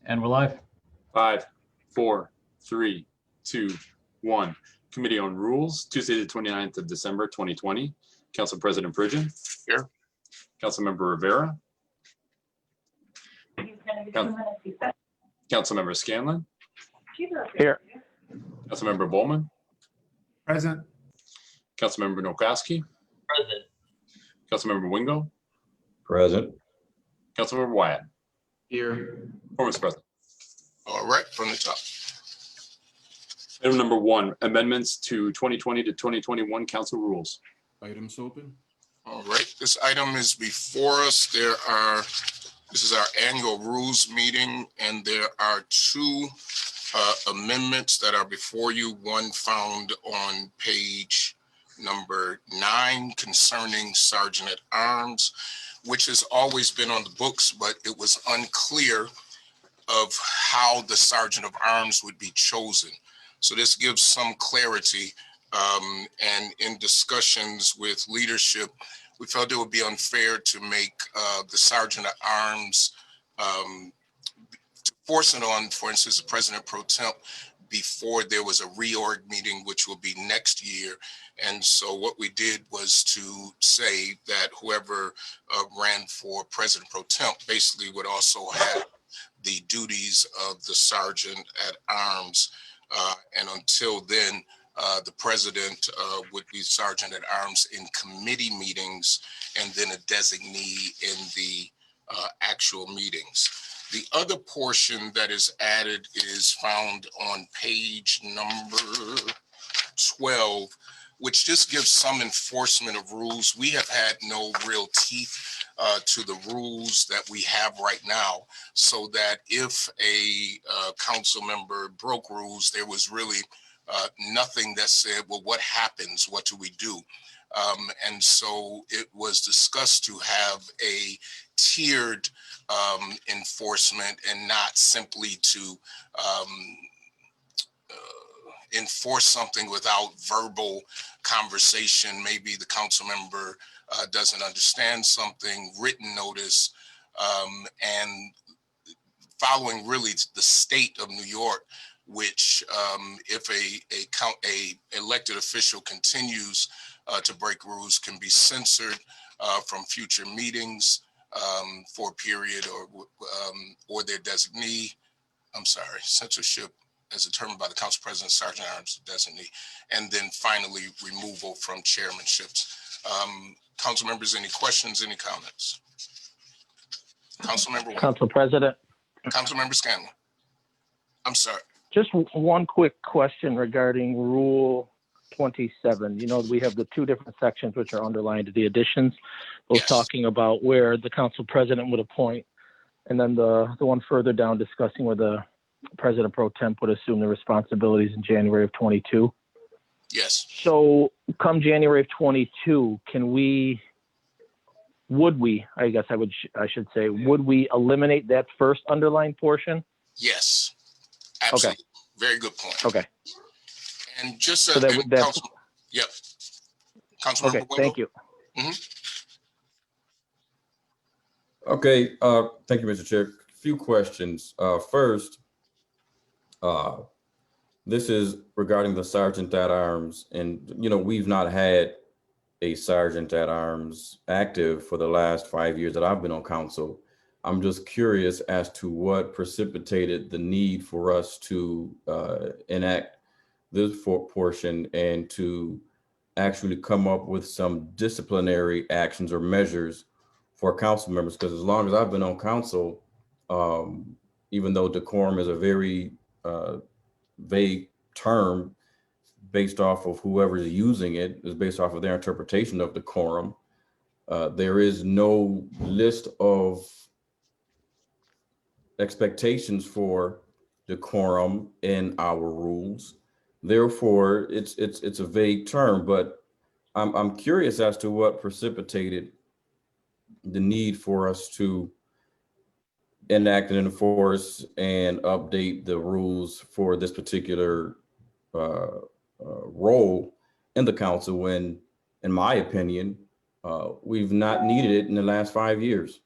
And we're live. 5, 4, 3, 2, 1. Committee on Rules, Tuesday, the 29th of December, 2020. Council President Pridgen. Here. Councilmember Rivera. Councilmember Scanlon. Here. Councilmember Bowman. Present. Councilmember Nowakowski. Present. Councilmember Wingo. Present. Councilmember Wyatt. Here. Former President. All right, from the top. Item number 1, amendments to 2020 to 2021 council rules. Items open. All right, this item is before us. This is our annual rules meeting, and there are two amendments that are before you. One found on page number 9 concerning Sergeant at Arms, which has always been on the books, but it was unclear of how the Sergeant of Arms would be chosen. So this gives some clarity, and in discussions with leadership, we felt it would be unfair to make the Sergeant at Arms, to force it on, for instance, the President Pro Temp before there was a reorg meeting, which will be next year. And so what we did was to say that whoever ran for President Pro Temp basically would also have the duties of the Sergeant at Arms. And until then, the President would be Sergeant at Arms in committee meetings and then a designee in the actual meetings. The other portion that is added is found on page number 12, which just gives some enforcement of rules. We have had no real teeth to the rules that we have right now, so that if a council member broke rules, there was really nothing that said, well, what happens? What do we do? And so it was discussed to have a tiered enforcement and not simply to enforce something without verbal conversation. Maybe the council member doesn't understand something, written notice, and following really the state of New York, which if a elected official continues to break rules, can be censored from future meetings for a period, or their designee. I'm sorry, censorship as determined by the council president, Sergeant at Arms designee, and then finally removal from chairmanships. Council members, any questions, any comments? Council member. Council President. Council member Scanlon. I'm sorry. Just one quick question regarding Rule 27. You know, we have the two different sections which are underlined, the additions, those Yes. talking about where the council president would appoint, and then the one further down discussing where the President Pro Temp would assume the responsibilities in January of 22. Yes. So come January of 22, would we eliminate that first underlined portion? Yes. Absolutely. Very good point. Okay. And just So that's yep. Councilmember okay. Thank you. Okay, thank you, Mr. Chair. Few questions. First, this is regarding the Sergeant at Arms, and we've not had a Sergeant at Arms active for the last 5 years that I've been on council. I'm just curious as to what precipitated the need for us to enact this portion and to actually come up with some disciplinary actions or measures for council members. Because as long as I've been on council, even though decorum is a very vague term based off of whoever's using it, is based off of their interpretation of decorum, there is no list of expectations for decorum in our rules. Therefore, it's a vague term, but I'm curious as to what precipitated the need for us to enact and enforce and update the rules for this particular role in the council when, in my opinion, we've not needed it in the last 5 years.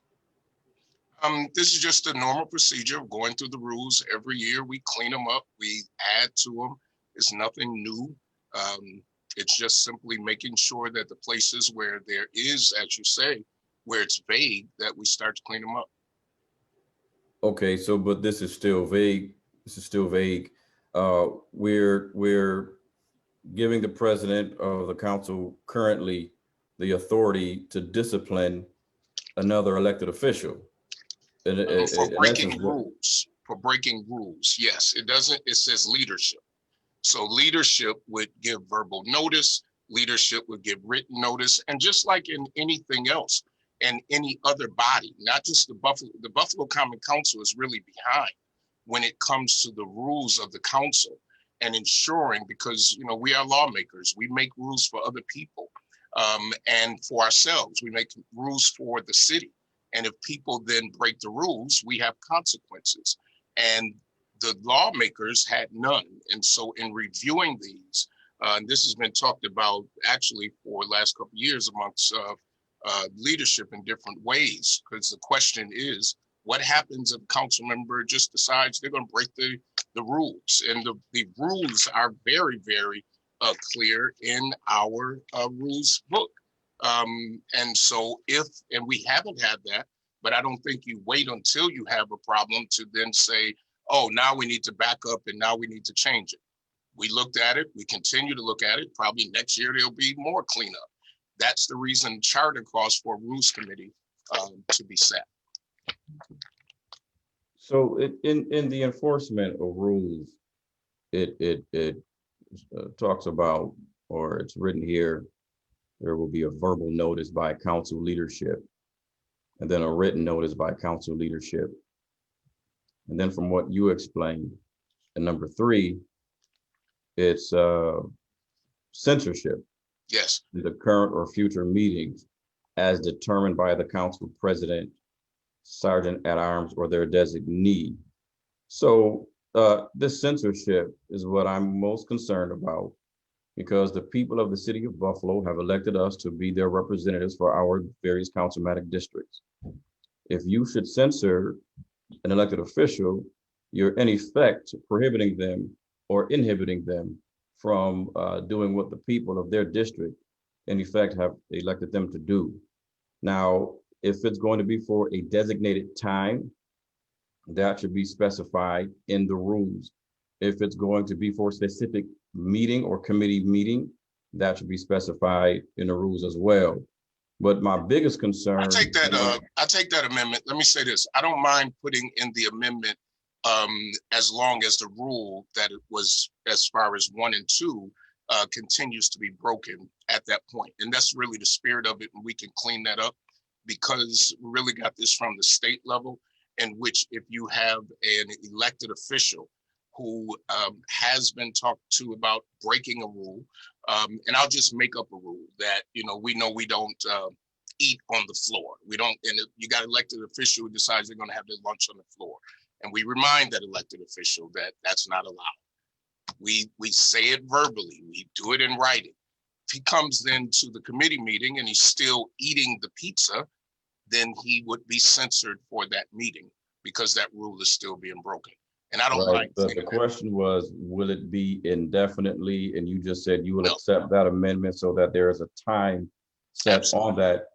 This is just a normal procedure of going through the rules. Every year we clean them up, we add to them. It's nothing new. It's just simply making sure that the places where there is, as you say, where it's vague, that we start to clean them up. Okay, so but this is still vague. This is still vague. We're giving the president of the council currently the authority to discipline another elected official. For breaking rules, yes, it doesn't, it says leadership. So leadership would give verbal notice, leadership would give written notice, and just like in anything else, and any other body, not just the Buffalo Common Council is really behind when it comes to the rules of the council and ensuring, because, you know, we are lawmakers, we make rules for other people and for ourselves, we make rules for the city. And if people then break the rules, we have consequences. And the lawmakers had none. And so in reviewing these, and this has been talked about actually for the last couple of years amongst leadership in different ways, because the question is, what happens if a council member just decides they're going to break the rules? And the rules are very, very clear in our rules book. And so and we haven't had that, but I don't think you wait until you have a problem to then say, oh, now we need to back up and now we need to change it. We looked at it, we continue to look at it. Probably next year there'll be more cleanup. That's the reason charter calls for a rules committee to be set. So in the enforcement of rules, it talks about, or it's written here, there will be a verbal notice by council leadership, and then a written notice by council leadership. And then from what you explained, and number 3, it's censorship. Yes. The current or future meetings as determined by the council president, sergeant at arms, or their designee. So this censorship is what I'm most concerned about, because the people of the city of Buffalo have elected us to be their representatives for our various councilmatic districts. If you should censor an elected official, you're in effect prohibiting them or inhibiting them from doing what the people of their district in effect have elected them to do. Now, if it's going to be for a designated time, that should be specified in the rules. If it's going to be for a specific meeting or committee meeting, that should be specified in the rules as well. But my biggest concern— I take that amendment. Let me say this. I don't mind putting in the amendment as long as the rule that it was as far as 1 and 2 continues to be broken at that point. And that's really the spirit of it. And we can clean that up, because we really got this from the state level, in which if you have an elected official who has been talked to about breaking a rule, and I'll just make up a rule that, you know we don't eat on the floor. We don't, and if you got an elected official who decides they're going to have their lunch on the floor, and we remind that elected official that that's not allowed. We say it verbally, we do it in writing. If he comes then to the committee meeting and he's still eating the pizza, then he would be censored for that meeting, because that rule is still being broken. And I don't like— The question was, will it be indefinitely? And you just said you will accept that amendment so that there is a time set on that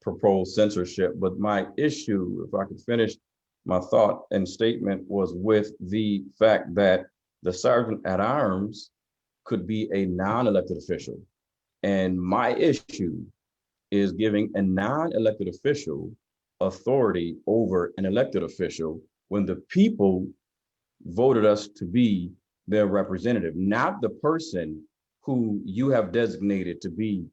proposed censorship. But my issue, if I could finish my thought and statement, was with the fact that the sergeant at arms could be a non-elected official. And my issue is giving a non-elected official authority over an elected official when the people voted us to be their representative, not the person who you have designated to be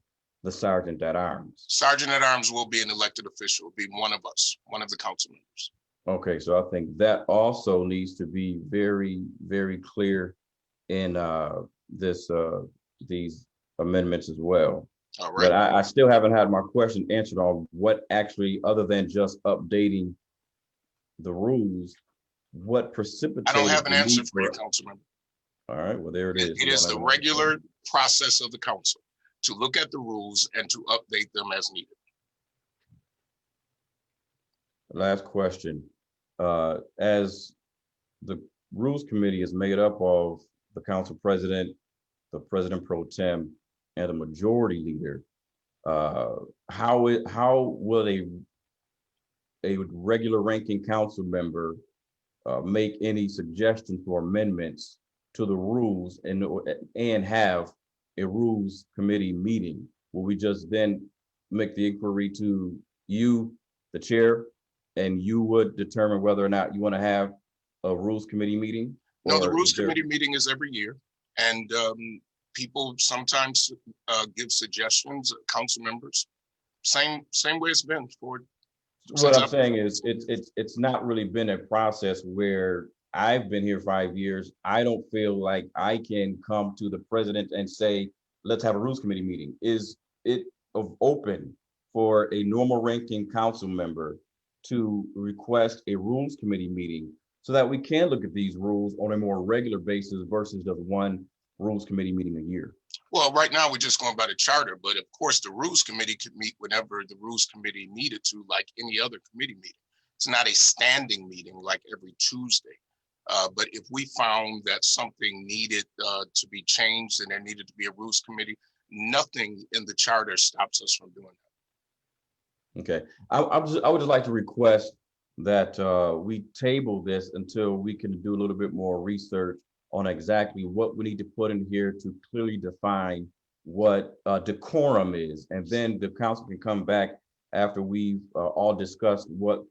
the sergeant at arms. Sergeant at arms will be an elected official, be one of us, one of the council members. Okay, so I think that also needs to be very, very clear in these amendments as well. All right. But I still haven't had my question answered on what actually, other than just updating the rules, what precipitates— I don't have an answer for you, Councilman. All right, well, there it is. It is the regular process of the council to look at the rules and to update them as needed. last question. As the Rules Committee is made up of the council president, the president pro tem, and a majority leader, how will a regular ranking council member make any suggestions for amendments to the rules and have a rules committee meeting? Will we just then make the inquiry to you, the chair, and you would determine whether or not you want to have a rules committee meeting? No, the Or rules is there- committee meeting is every year, and people sometimes give suggestions, council members. Same way it's been for. What I'm saying is, it's not really been a process where I've been here 5 years. I don't feel like I can come to the president and say, let's have a rules committee meeting. Is it open for a normal ranking council member to request a rules committee meeting so that we can look at these rules on a more regular basis versus just one rules committee meeting a year? Well, right now, we're just going by the charter, but of course, the rules committee could meet whenever the rules committee needed to, like any other committee meeting. It's not a standing meeting like every Tuesday. But if we found that something needed to be changed and there needed to be a rules committee, nothing in the charter stops us from doing that. Okay, I would just like to request that we table this until we can do a little bit more research on exactly what we need to put in here to clearly define what decorum is. And then the council can come back after we've all discussed what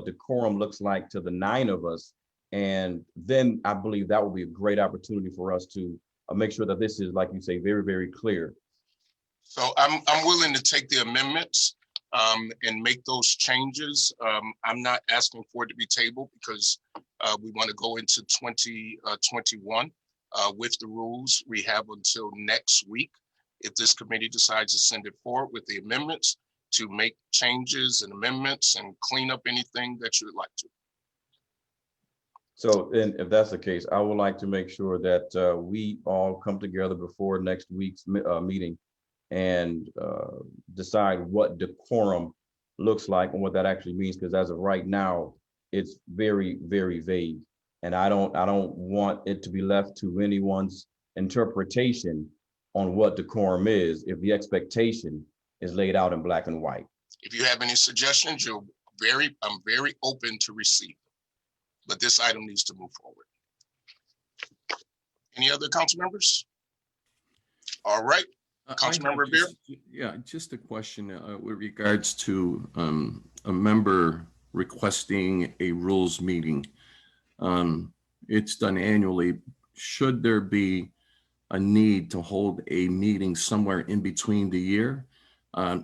decorum looks like to the 9 of us. And then I believe that will be a great opportunity for us to make sure that this is, like you say, very, very clear. So I'm willing to take the amendments and make those changes. I'm not asking for it to be tabled because we want to go into 2021 with the rules. We have until next week, if this committee decides to send it forward with the amendments, to make changes and amendments and clean up anything that you would like to. So, and if that's the case, I would like to make sure that we all come together before next week's meeting and decide what decorum looks like and what that actually means. Because as of right now, it's very, very vague, and I don't want it to be left to anyone's interpretation on what decorum is if the expectation is laid out in black and white. If you have any suggestions, I'm very open to receive. But this item needs to move forward. Any other council members? All right, Councilmember Beer? Yeah, just a question with regards to a member requesting a rules meeting. It's done annually. Should there be a need to hold a meeting somewhere in between the year?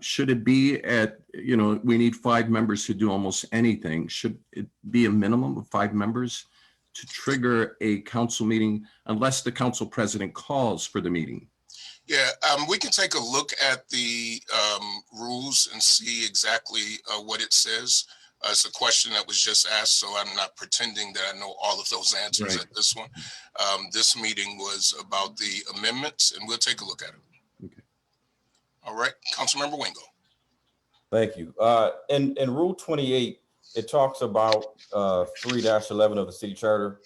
Should it be at, we need 5 members to do almost anything. Should it be a minimum of 5 members to trigger a council meeting unless the council president calls for the meeting? Yeah, we can take a look at the rules and see exactly what it says. It's a question that was just asked, so I'm not pretending that I know all of those answers Right. at this one. This meeting was about the amendments, and we'll take a look at it. Okay. All right, Councilmember Wingo. Thank you. In Rule 28, it talks about 3-11 of the city charter.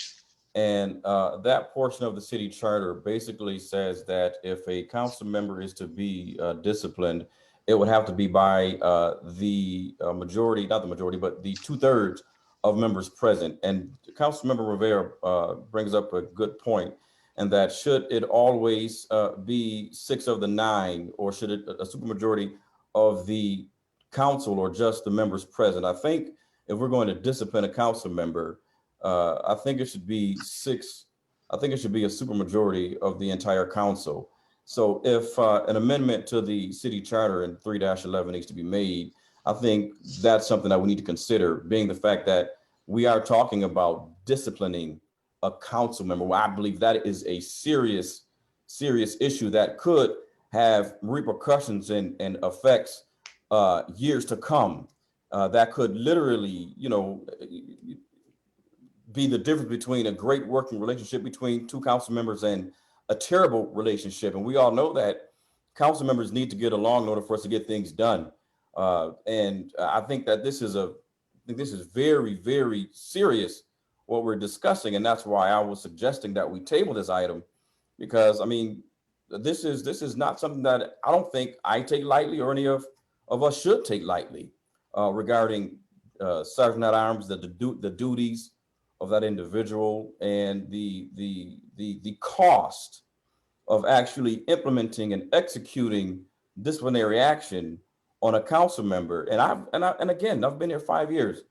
And that portion of the city charter basically says that if a council member is to be disciplined, it would have to be by the majority, not the majority, but the 2/3 of members present. And Councilmember Rivera brings up a good point, and that should it always be 6 of the 9, or should it a supermajority of the council or just the members present? I think if we're going to discipline a council member, I think it should be 6. I think it should be a supermajority of the entire council. So if an amendment to the city charter in 3-11 needs to be made, I think that's something that we need to consider, being the fact that we are talking about disciplining a council member. Well, I believe that is a serious issue that could have repercussions and effects years to come. That could literally, be the difference between a great working relationship between 2 council members and a terrible relationship. And we all know that council members need to get along in order for us to get things done. And I think that this is a think this is very, very serious what we're discussing, and that's why I was suggesting that we table this item, because I mean, this is not something that I don't think I take lightly or any of us should take lightly regarding Sergeant at Arms, the duties of that individual, and the cost of actually implementing and executing disciplinary action on a council member. And again, I've been here 5 years.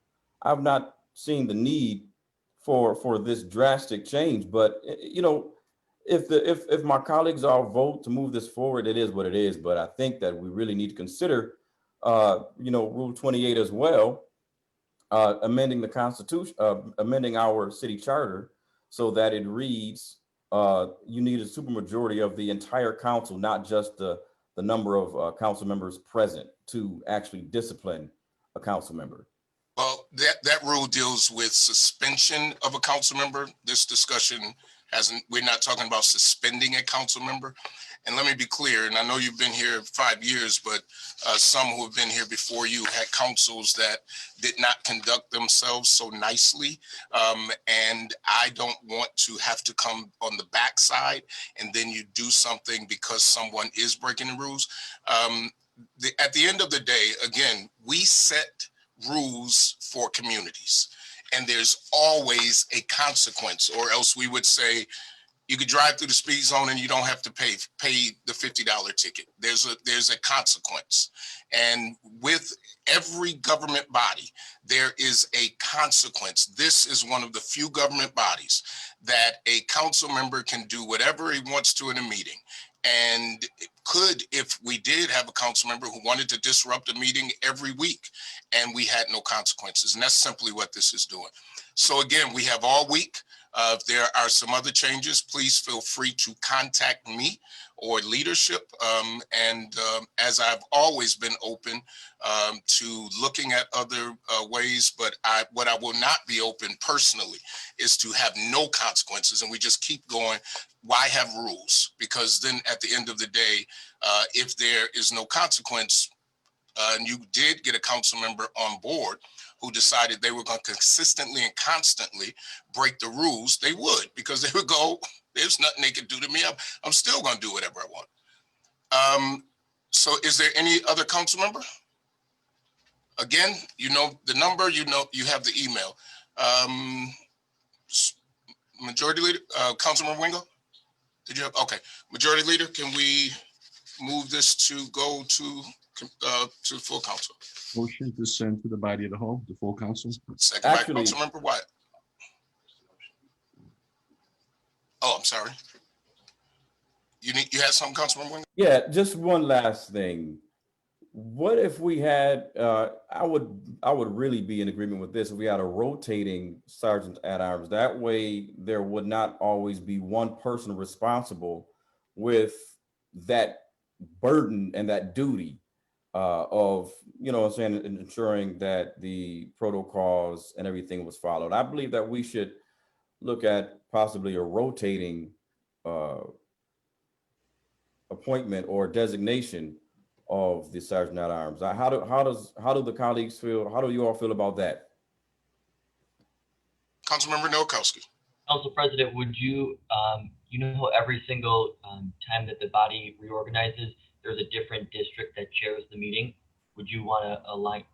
I've not seen the need for this drastic change. But you know, if my colleagues all vote to move this forward, it is what it is. But I think that we really need to consider, you know, Rule 28 as well, amending the Constitution, amending our city charter so that it reads, you need a supermajority of the entire council, not just the number of council members present to actually discipline a council member. Well, that rule deals with suspension of a council member. This discussion we're not talking about suspending a council member. And let me be clear, and I know you've been here 5 years, but some who have been here before you had councils that did not conduct themselves so nicely. And I don't want to have to come on the backside and then you do something because someone is breaking the rules. At the end of the day, again, we set rules for communities, and there's always a consequence, or else we would say you could drive through the speed zone and you don't have to pay the $50 ticket. There's a consequence. And with every government body, there is a consequence. This is one of the few government bodies that a council member can do whatever he wants to in a meeting. And could, if we did have a council member who wanted to disrupt a meeting every week and we had no consequences. And that's simply what this is doing. So again, we have all week. If there are some other changes, please feel free to contact me or leadership. As I've always been open to looking at other ways, but what I will not be open personally is to have no consequences and we just keep going. Why have rules? Because then at the end of the day, if there is no consequence, and you did get a council member on board who decided they were going to consistently and constantly break the rules, they would, because they would go, there's nothing they can do to me. I'm still going to do whatever I want. So is there any other council member? Again, you know the number, you know, you have the email. Majority Leader, Councilman Wingo? Did you have, okay. Majority Leader, can we move this to go to full council? Motion to send to the body of the whole, the full council. Second by Actually- Councilmember Wyatt. Oh, I'm sorry. You had something, Councilmember Wingo? Yeah, just one last thing. What if we had, I would really be in agreement with this, if we had a rotating sergeant at arms. That way there would not always be one person responsible with that burden and that duty of, you know what I'm saying, ensuring that the protocols and everything was followed. I believe that we should look at possibly a rotating appointment or designation of the sergeant at arms. How do the colleagues feel? How do you all feel about that? Councilmember Nowakowski. Council President, would you, you know, every single time that the body reorganizes, there's a different district that chairs the meeting. Would you want to align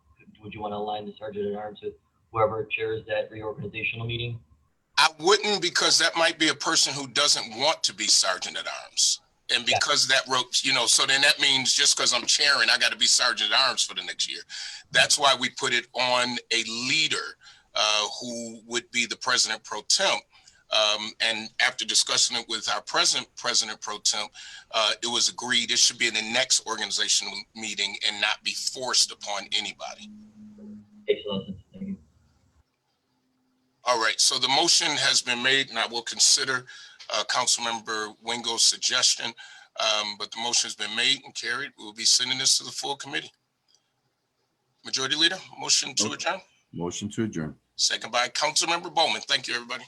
the sergeant at arms with whoever chairs that reorganizational meeting? I wouldn't, because that might be a person who doesn't want to be sergeant at arms. And because that wrote, you know, so then that means just because I'm chairing, I got to be sergeant at arms for the next year. That's why we put it on a leader who would be the president pro temp. And after discussing it with our president pro temp, it was agreed it should be in the next organizational meeting and not be forced upon anybody. Excellent. Thank you. All right, so the motion has been made, and I will consider Councilmember Wingo's suggestion, but the motion has been made and carried. We will be sending this to the full committee. Majority Leader, motion to adjourn. Motion to adjourn. Second by Councilmember Bowman. Thank you, everybody.